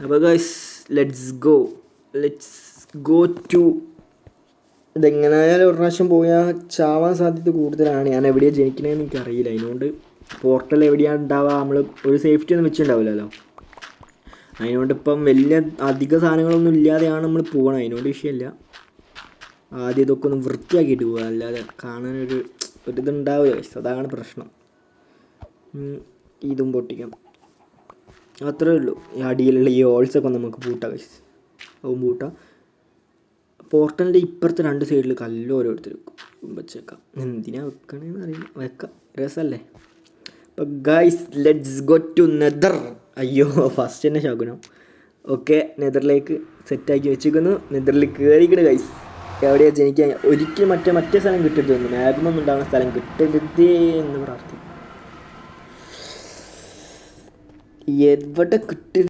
അപ്പോൾ guys let's go to ഇതെങ്ങനെയായാലും ഒരു പ്രാവശ്യം പോയാൽ ചാവാൻ സാധ്യത കൂടുതലാണ്. ഞാൻ എവിടെയാണ് ജനിക്കണതെന്ന് എനിക്കറിയില്ല. അതിനോണ്ട് പോർട്ടൽ എവിടെയാണ് ഉണ്ടാവുക, നമ്മൾ ഒരു സേഫ്റ്റി ഒന്നും വെച്ചിട്ടുണ്ടാവില്ലല്ലോ. അതിനോണ്ട് ഇപ്പം വലിയ അധിക സാധനങ്ങളൊന്നും ഇല്ലാതെയാണ് നമ്മൾ പോകണം. അതിനോട് വിഷയമില്ല. ആദ്യം ഇതൊക്കെ ഒന്ന് വൃത്തിയാക്കിയിട്ട് പോവുക, അല്ലാതെ ഒരിതുണ്ടാവുക. അതാണ് പ്രശ്നം. ഇതും പൊട്ടിക്കാം, അത്രേ ഉള്ളൂ. ഈ അടിയിലുള്ള ഈ ഹോൾസൊക്കെ നമുക്ക് പൂട്ടാം ഗൈസ്. അതും പൂട്ടാം. പോർട്ടലിൻ്റെ ഇപ്പുറത്തെ 2 സൈഡിൽ കല്ലും ഓരോരുത്തർ വെച്ചേക്കാം. എന്തിനാ വെക്കണമെന്ന് അറിയില്ല, വെക്കാം, രസമല്ലേ. അപ്പം guys let's go to nether. അയ്യോ ഫസ്റ്റ് തന്നെ ശകുനം. ഓക്കെ, നെതറിലേക്ക് സെറ്റാക്കി വെച്ചിരിക്കുന്നു. നെതറിൽ കയറിക്കണ് ഗൈസ്. എവിടെയാണ് ജനിക്കാൻ ഒരിക്കലും മറ്റേ സ്ഥലം കിട്ടരുത് തോന്നുന്നു. മാഗ്മൊന്നും ഉണ്ടാകുന്ന സ്ഥലം കിട്ടരുതേ എന്ന് പ്രാർത്ഥിക്കും. എവിടെ കിട്ടരുത്.